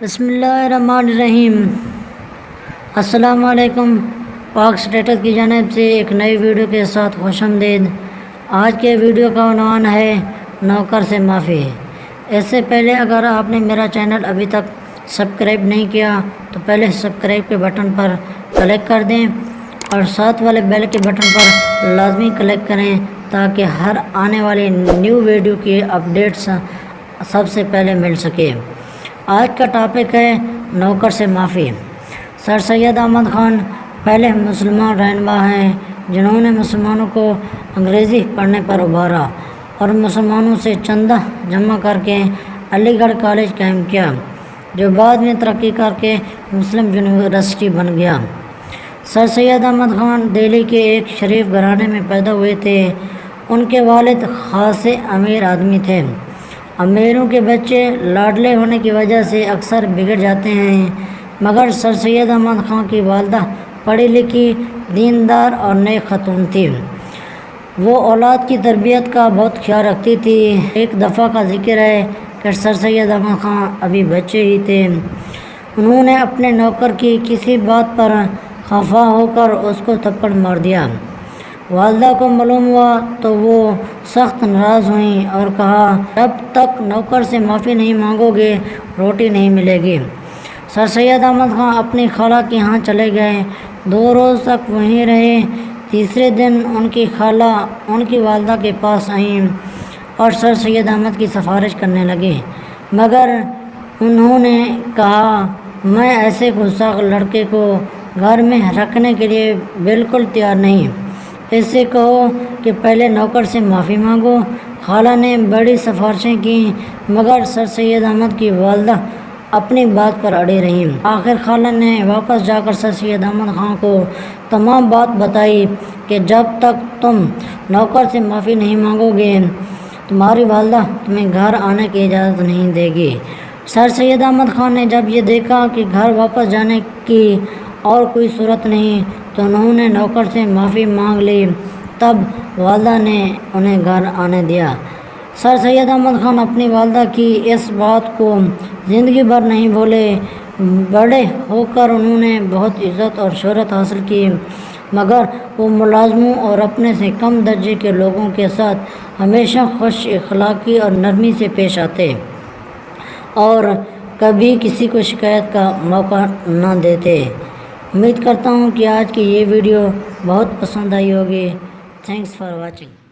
بسم اللہ الرحمن الرحیم۔ السلام علیکم۔ پاک اسٹیٹس کی جانب سے ایک نئی ویڈیو کے ساتھ خوش آمدید۔ آج کے ویڈیو کا عنوان ہے نوکر سے معافی۔ اس سے پہلے اگر آپ نے میرا چینل ابھی تک سبسکرائب نہیں کیا تو پہلے سبسکرائب کے بٹن پر کلک کر دیں اور ساتھ والے بیل کے بٹن پر لازمی کلک کریں تاکہ ہر آنے والی نیو ویڈیو کی اپڈیٹس سب سے پہلے مل سکے۔ آج کا ٹاپک ہے نوکر سے معافی۔ سر سید احمد خان پہلے مسلمان رہنما ہیں جنہوں نے مسلمانوں کو انگریزی پڑھنے پر ابھارا اور مسلمانوں سے چندہ جمع کر کے علی گڑھ کالج قائم کیا جو بعد میں ترقی کر کے مسلم یونیورسٹی بن گیا۔ سر سید احمد خان دہلی کے ایک شریف گھرانے میں پیدا ہوئے تھے۔ ان کے والد خاصے امیر آدمی تھے۔ امیروں کے بچے لاڈلے ہونے کی وجہ سے اکثر بگڑ جاتے ہیں، مگر سر سید احمد خان کی والدہ پڑھی لکھی، دیندار اور نیک خاتون تھی۔ وہ اولاد کی تربیت کا بہت خیال رکھتی تھی۔ ایک دفعہ کا ذکر ہے کہ سر سید احمد خان ابھی بچے ہی تھے۔ انہوں نے اپنے نوکر کی کسی بات پر خفا ہو کر اس کو تھپڑ مار دیا۔ والدہ کو معلوم ہوا تو وہ سخت ناراض ہوئیں اور کہا، جب تک نوکر سے معافی نہیں مانگو گے روٹی نہیں ملے گی۔ سر سید احمد خان اپنی خالہ کے ہاں چلے گئے۔ 2 روز تک وہیں رہے۔ تیسرے دن ان کی خالہ ان کی والدہ کے پاس آئیں اور سر سید احمد کی سفارش کرنے لگیں، مگر انہوں نے کہا، میں ایسے گستاخ لڑکے کو گھر میں رکھنے کے لیے بالکل تیار نہیں۔ اس سے کہو کہ پہلے نوکر سے معافی مانگو۔ خالہ نے بڑی سفارشیں کیں مگر سر سید احمد کی والدہ اپنی بات پر اڑی رہیں۔ آخر خالہ نے واپس جا کر سر سید احمد خان کو تمام بات بتائی کہ جب تک تم نوکر سے معافی نہیں مانگو گے تمہاری والدہ تمہیں گھر آنے کی اجازت نہیں دے گی۔ سر سید احمد خان نے جب یہ دیکھا کہ گھر واپس جانے کی اور کوئی صورت نہیں تو انہوں نے نوکر سے معافی مانگ لی۔ تب والدہ نے انہیں گھر آنے دیا۔ سر سید احمد خان اپنی والدہ کی اس بات کو زندگی بھر نہیں بھولے۔ بڑے ہو کر انہوں نے بہت عزت اور شہرت حاصل کی، مگر وہ ملازموں اور اپنے سے کم درجے کے لوگوں کے ساتھ ہمیشہ خوش اخلاقی اور نرمی سے پیش آتے اور کبھی کسی کو شکایت کا موقع نہ دیتے۔ امید کرتا ہوں کہ آج کی یہ ویڈیو بہت پسند آئی ہوگی۔ Thanks for watching.